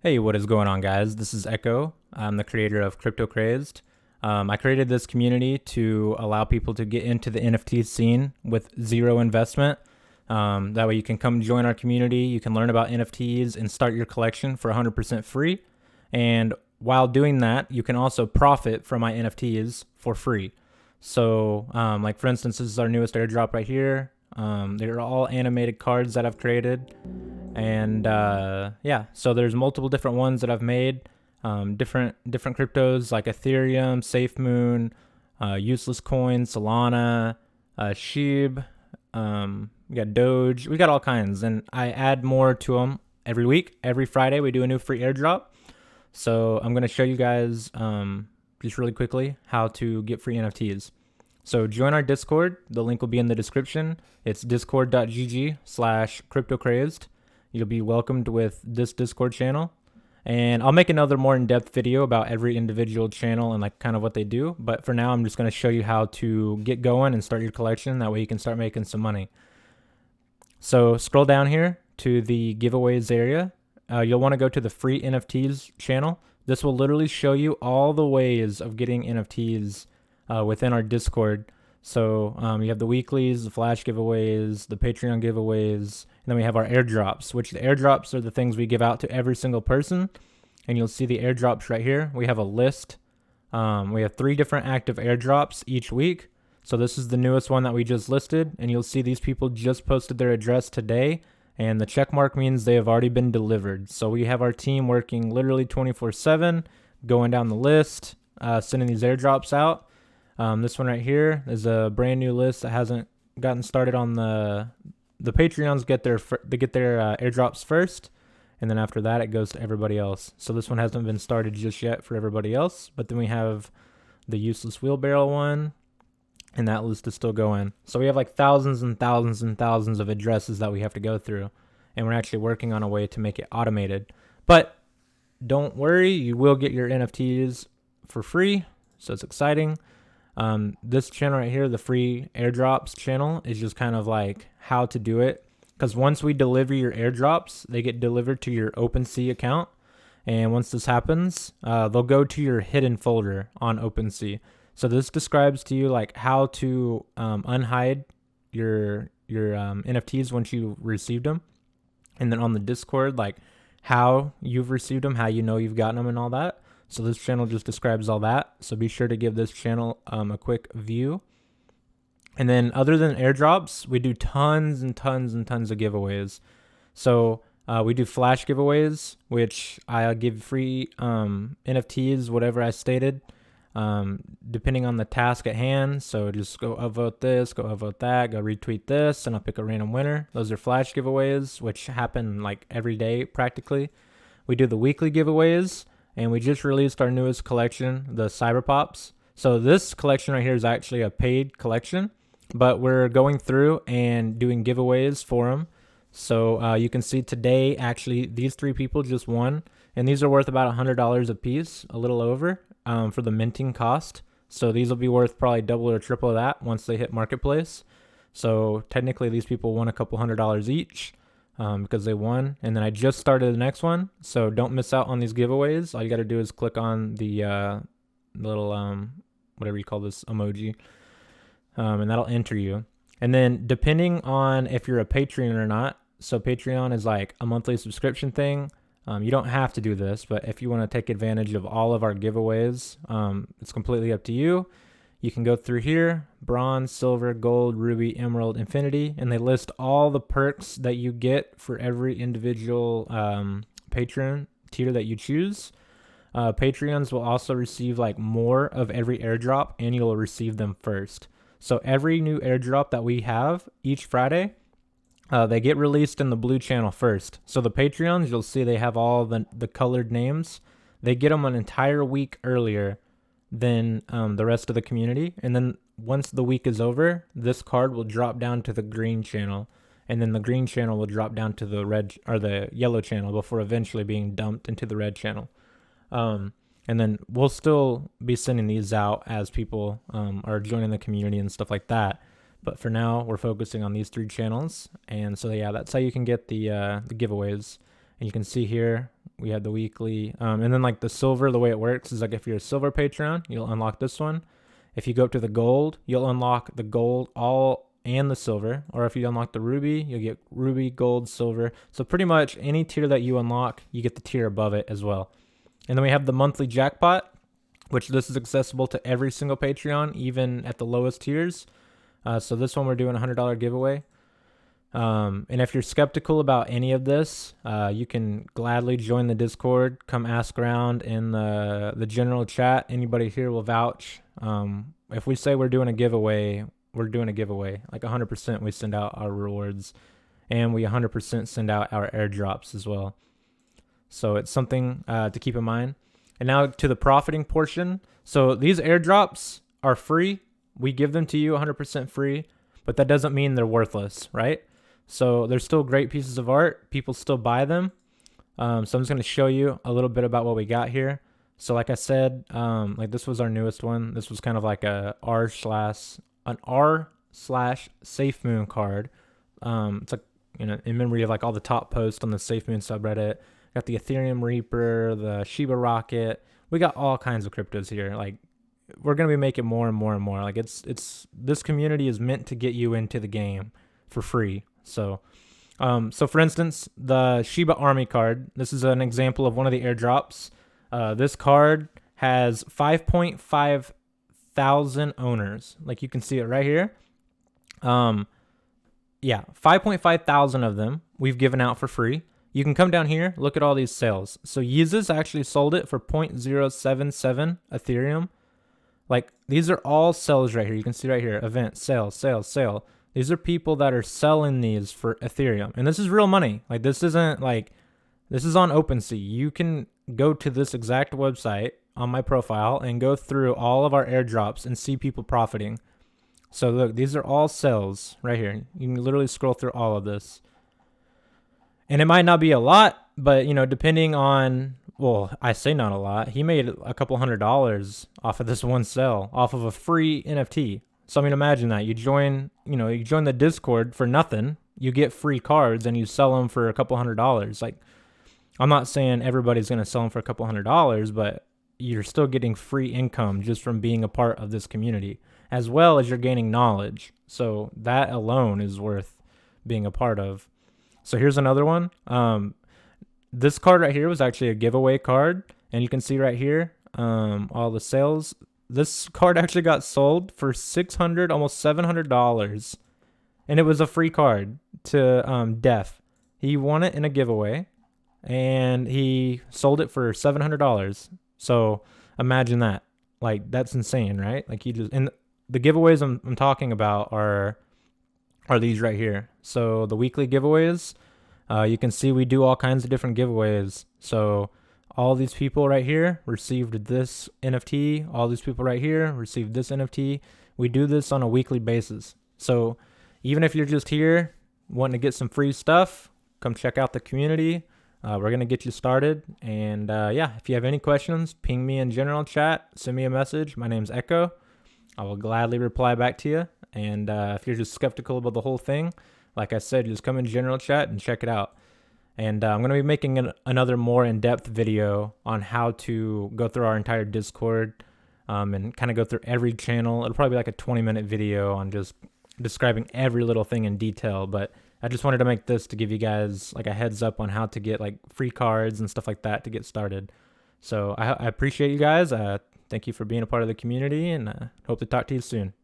Hey, what is going on, guys? This is Echo. I'm the creator of KriptoKrazed. I created this community to allow people to get into the NFT scene with zero investment. That way you can come join our community, you can learn about NFTs and start your collection for 100% free. And while doing that, you can also profit from my NFTs for free. So, like for instance, this is our newest airdrop right here. They're all animated cards that I've created. And yeah, so there's multiple different ones that I've made, different cryptos like Ethereum, SafeMoon, useless coins, Solana, Shiba. We got Doge. We got all kinds, and I add more to them every week. Every Friday, we do a new free airdrop. So I'm gonna show you guys just really quickly how to get free NFTs. So join our Discord. The link will be in the description. It's discord.gg/CryptoKrazed. You'll be welcomed with this Discord channel. And I'll make another more in-depth video about every individual channel and like kind of what they do. But for now, I'm just going to show you how to get going and start your collection. That way you can start making some money. So scroll down here to the giveaways area. You'll want to go to the free NFTs channel. This will literally show you all the ways of getting NFTs within our Discord. So you have the weeklies, the flash giveaways, the Patreon giveaways, and then we have our airdrops, which the airdrops are the things we give out to every single person. And you'll see the airdrops right here. We have a list. We have 3 different active airdrops each week. So this is the newest one that we just listed. And you'll see these people just posted their address today. And the check mark means they have already been delivered. So we have our team working literally 24/7, going down the list, sending these airdrops out. This one right here is a brand new list that hasn't gotten started on the Patreons. Get their airdrops first, and then after that it goes to everybody else. So this one hasn't been started just yet for everybody else. But then we have the useless wheelbarrow one, and that list is still going. So we have like thousands and thousands and thousands of addresses that we have to go through, and we're actually working on a way to make it automated. But don't worry, you will get your NFTs for free, so it's exciting. This channel right here, the free airdrops channel, is just kind of like how to do it. Because once we deliver your airdrops, they get delivered to your OpenSea account. And once this happens, they'll go to your hidden folder on OpenSea. So this describes to you like how to unhide your NFTs once you received them. And then on the Discord, like how you've received them, how you know you've gotten them and all that. So this channel just describes all that. So be sure to give this channel a quick view. And then other than airdrops, we do tons and tons and tons of giveaways. So we do flash giveaways, which I'll give free NFTs, whatever I stated, depending on the task at hand. So just go upvote this, go upvote that, go retweet this, and I'll pick a random winner. Those are flash giveaways, which happen like every day practically. We do the weekly giveaways. And we just released our newest collection, the Cyber Pops. So this collection right here is actually a paid collection, but we're going through and doing giveaways for them. So you can see today, actually, these 3 people just won. And these are worth about $100 a piece, a little over, for the minting cost. So these will be worth probably double or triple of that once they hit Marketplace. So technically, these people won a couple $100 each. Because they won. And then I just started the next one, so don't miss out on these giveaways. All you got to do is click on the little whatever you call this emoji, and that'll enter you. And then depending on if you're a Patreon or not, so Patreon is like a monthly subscription thing. You don't have to do this, but if you want to take advantage of all of our giveaways, it's completely up to you. You can go through here, bronze, silver, gold, ruby, emerald, infinity, and they list all the perks that you get for every individual Patreon tier that you choose. Patreons will also receive like more of every airdrop, and you'll receive them first. So every new airdrop that we have each Friday, they get released in the blue channel first. So the Patreons, you'll see they have all the colored names. They get them an entire week earlier than the rest of the community. And then once the week is over, this card will drop down to the green channel, and then the green channel will drop down to the red or the yellow channel before eventually being dumped into the red channel. And then we'll still be sending these out as people are joining the community and stuff like that. But for now, we're focusing on these 3 channels. And so yeah, that's how you can get the giveaways. And you can see here, We have the weekly, and then like the silver, the way it works is like if you're a silver Patreon, you'll unlock this one. If you go up to the gold, you'll unlock the gold all and the silver. Or if you unlock the ruby, you'll get ruby, gold, silver. So pretty much any tier that you unlock, you get the tier above it as well. And then we have the monthly jackpot, which this is accessible to every single Patreon, even at the lowest tiers. So this one we're doing a $100 giveaway. And if you're skeptical about any of this, you can gladly join the Discord. Come ask around in the general chat. Anybody here will vouch. If we say we're doing a giveaway, we're doing a giveaway. Like 100% we send out our rewards, and we 100% send out our airdrops as well. So it's something to keep in mind. And now to the profiting portion. So these airdrops are free. We give them to you 100% free, but that doesn't mean they're worthless, right? So they're still great pieces of art. People still buy them. So I'm just going to show you a little bit about what we got here. So like I said, like this was our newest one. This was kind of like an r/SafeMoon card. It's like, you know, in memory of like all the top posts on the SafeMoon subreddit. Got the Ethereum Reaper, the Shiba rocket. We got all kinds of cryptos here. Like we're going to be making more and more and more. Like it's this community is meant to get you into the game for free. So for instance, the Shiba Army card, this is an example of one of the airdrops. This card has 5.5 thousand owners. Like you can see it right here. Yeah, 5.5 thousand of them we've given out for free. You can come down here, look at all these sales. So Yeezus actually sold it for 0.077 Ethereum. Like these are all sales right here. You can see right here, event, sale, sale, sale. These are people that are selling these for Ethereum. And this is real money. Like this isn't like, this is on OpenSea. You can go to this exact website on my profile and go through all of our airdrops and see people profiting. So look, these are all sales right here. You can literally scroll through all of this. And it might not be a lot, but you know, depending on, well, I say not a lot. He made a couple $100 off of this one sell, off of a free NFT. So I mean, imagine that you join the Discord for nothing, you get free cards and you sell them for a couple $100. Like, I'm not saying everybody's going to sell them for a couple $100, but you're still getting free income just from being a part of this community, as well as you're gaining knowledge. So that alone is worth being a part of. So here's another one. This card right here was actually a giveaway card, and you can see right here all the sales. This card actually got sold for $600, almost $700, and it was a free card to Def. He won it in a giveaway, and he sold it for $700. So imagine that. Like that's insane, right? Like he just, and the giveaways I'm talking about are these right here. So the weekly giveaways, you can see we do all kinds of different giveaways. So all these people right here received this NFT. All these people right here received this NFT. We do this on a weekly basis. So even if you're just here wanting to get some free stuff, come check out the community. We're going to get you started. And yeah, if you have any questions, ping me in general chat. Send me a message. My name's Echo. I will gladly reply back to you. And if you're just skeptical about the whole thing, like I said, just come in general chat and check it out. And I'm going to be making another more in-depth video on how to go through our entire Discord and kind of go through every channel. It'll probably be like a 20-minute video on just describing every little thing in detail. But I just wanted to make this to give you guys like a heads up on how to get like free cards and stuff like that to get started. So I appreciate you guys. Thank you for being a part of the community, and hope to talk to you soon.